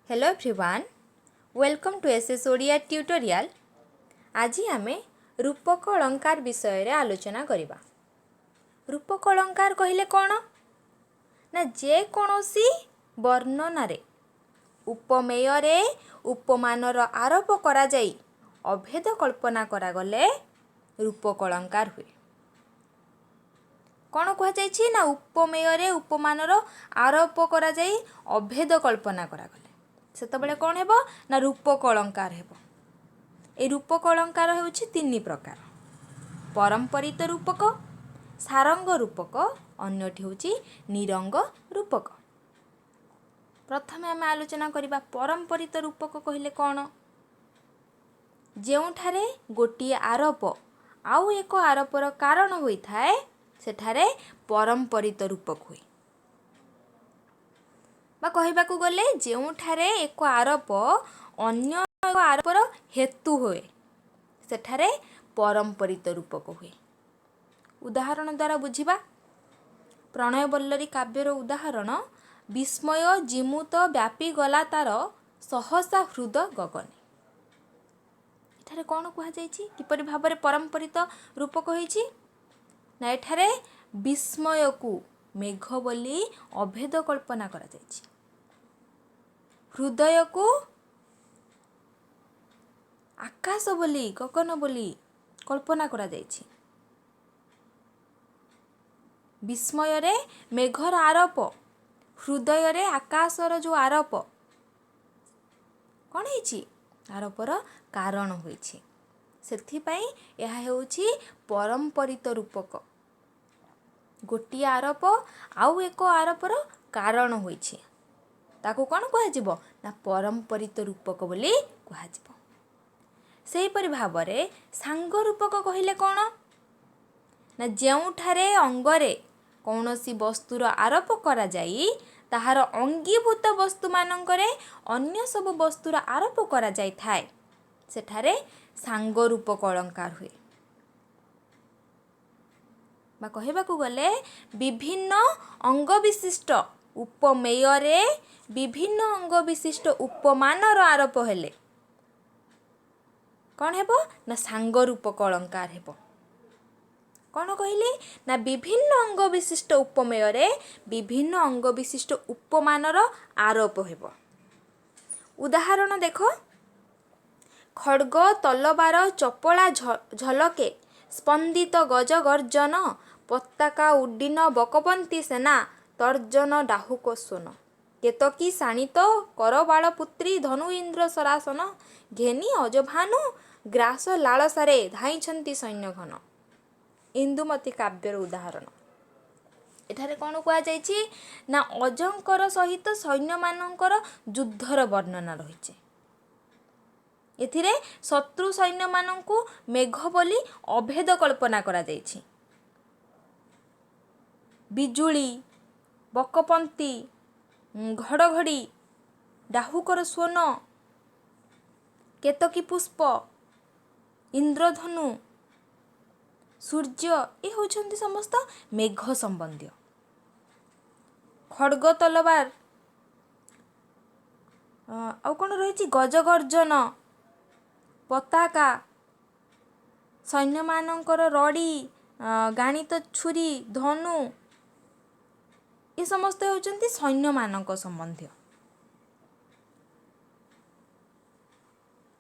Hello everyone, welcome to SS Odia tutorial. आज आम रूपक अलंकार विषय रे आलोचना करिबा। रूपक अलंकार कहिले कौन ना जे कोनोसी वर्णन रे उपमेय रे उपमानर आरोप करा जाई अभेद कल्पना करा गले रूपक अलंकार हुए। कौन कह जाइछि ना उपमेय रे उपमानर आरोप करा जाई अभेद कल्पना करा गले सेतबेले कौन हेबो ना रूपक अलंकार हेबो। ए रूपक अलंकार हेउछि तीन प्रकार: परंपरित रूपक, सारंग रूपक, अन्यटी हेउछि निरंग रूपक। प्रथमे आम आलोचना करिबा परंपरित रूपक कहिले कौन। जेउठारे गोटिए आरोप आउ एक आरोपर कारण होई थाए सेठारे परंपरित रूपक हुए। बा कहबाकू गले जेउठारे एक आरोप अन्य एक आरोपर हेतु हुए सेठारे परंपरित रूपक हुए। उदाहरण द्वारा बुझिबा। प्रणय बल्लरी काव्यर उदाहरण: विस्मय जिमुत व्यापी गला तार सहसा हृद गगने। एठारे कौन कहा जाइछि किपरि भाबरे परंपरित रूपक होइछि ना एठारे विस्मय को मेघ बोली अभेद कल्पना करा जाइछि, हृदय को आकाश बोली गगन बोली कल्पना करा जाइछि। विस्मय रे मेघर आरोप, हृदय रे आकाशर जो आरोप कौन होइछि आरोपर कारण होइछि। सेथिपाई यह हेउछि परंपरित रूपक। गोटिए आरोप आउ एक आरोपर कारण होइछि ताको कौन कह ना परंपरित रूपक बोली कह। सेहीपरि भावरे सांग रूपक कहिले कौन ना जेउठारे अंगरे कौनसी वस्तुर आरोप करा जाई ताहार अंगीभूत वस्तु मानंकरे अन्य सब वस्तुर आरोप करा जाई थाए सेठारे सांग रूपक अलंकार हुए। बा कहबाकू गले विभिन्न अंग विशिष्ट उपमेय रे विभिन्न अंग विशिष्ट उपमानर आरोप हेले कौन हेबो ना सांग रूपक अलंकार हेबो। कौन कहली ना विभिन्न अंग विशिष्ट उपमेय रे विभिन्न अंग विशिष्ट उपमानर आरोप हेबो। उदाहरण देखो: खड्ग तलवार चपला झलके स्पंदित गज गर्जन पताका उड्डीन बकपंती सेना तर्जन डाहुक सोन केतकी शाणित करबाल पुत्री धनु इंद्र सरासन घेनी अजभानु ग्रास लालसारे धाइछंती सैन्य घन। इंदुमती काव्यर उदाहरण। एठारे कौन कह जाइछि ना अजंकर सहित सैन्य मानंकर युद्धर वर्णना रहिছে। एथिरे शत्रु सैन्य मानंकु मेघ बोली अभेद कल्पना करा जाइछि। बिजुली, बकपंती, घड़घड़ी, डाहुकर सोन, केतकी पुष्प, इंद्रधनु, सूर्य ये होछंती समस्त मेघ संबंधी। खड्ग तलवार आउ कौन रही गजगर्जन पताका सैन्य मानंकर रड़ी गाणित छुरी धनु ये समस्त होचंती सैन्य मानक संबंधी।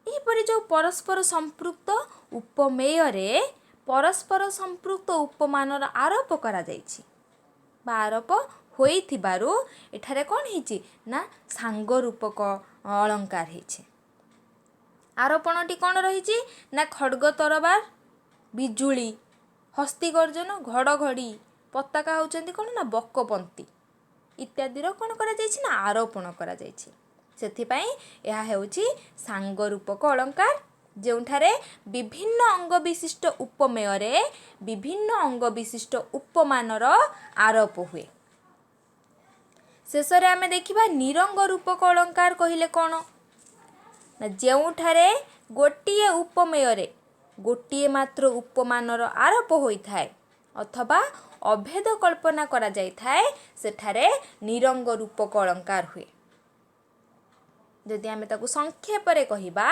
एहिपरि जो परस्पर संपृक्त उपमेय रे परस्पर संपृक्त उपमानर आरोप करा जाइछि बा आरोप होइथिबारु एठारे कौन हिछि ना सांग रूपक अलंकार हिछि। आरोपणटी कौन रहिछि ना खड्ग तलवार, बिजुली, हस्ती गर्जन, घड़घड़ी, पताका होचंती कौन ना बकपंती इत्यादि कौन करा जाइछि ना आरोपण करा जाइछि। सेथिपाई यह हेउछि सांग रूपक अलंकार जेउठारे विभिन्न अंग विशिष्ट उपमेय रे विभिन्न अंग विशिष्ट उपमानर आरोप हुए। शेषरे आमे देखिबा निरंग रूपक अलंकार कहिले कौन ना जेउठारे गोटिए उपमेय रे गोटिए मात्र उपमानर आरोप होई थाए अथवा अभेद कल्पना करा जाई थाए सेठारे निरंग रूपक अलंकार हुए। जदि आमे ताकू संक्षेपरे कहिबा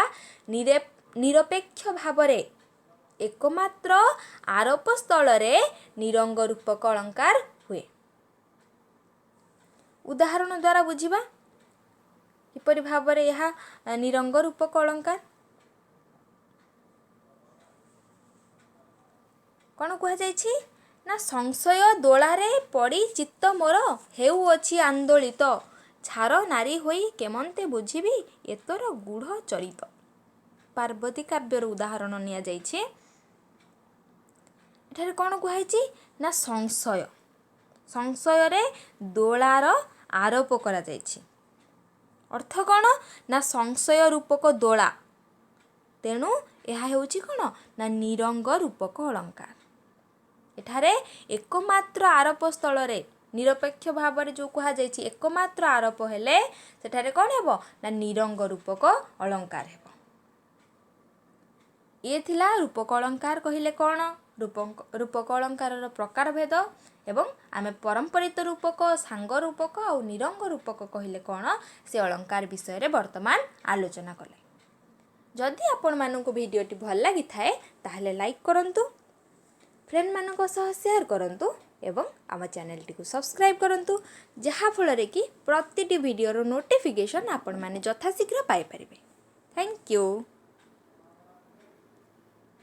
निरपेक्ष भावरे एकमात्र आरोप स्थल रे निरंग रूपक अलंकार हुए। उदाहरण द्वारा बुझिबा किपरि भावरे यह निरंग रूपक अलंकार। कौन कहुछि ना संशय दोलारे पड़ी चित्त मोर हेउ अछि आंदोलित छार नारी होई केमंते बुझिबी एतर गूढ़ चरित। पार्वती काव्यर उदाहरण निया जाइछि। एठारे कौन कहुछि ना संशय संशय रे दोलार आरोप करा जाइछि। अर्थ कौन ना संशय रूपक दोला, तेणु यह हेउछि कौन ना निरंग रूपक अलंकार। एठारे एकमात्र आरोप स्थल रे निरपेक्ष भाव में जो कहा जाइछि एकमात्र आरोप हेले सेठारे कौन हेबो ना निरंग रूपक अलंकार हेबो। ये थिला रूपक अलंकार कहिले कौन रूपक अलंकार प्रकार भेद एवं आमे परंपरित रूपक सांग रूपक और निरंग रूपक कहिले कौन से अलंकार विषय रे वर्तमान आलोचना कले। जदि आपण मानक भिडियोटी भल लगी थाए ताहले लाइक करंतु, फ्रेंड मानक सह शेयर करंतु एवं आम चैनल टी को सब्सक्राइब करंतु, जहा फल कि प्रतिटी वीडियो रो नोटिफिकेशन आपण माने यथाशीघ्र पाई परिबे। Thank you.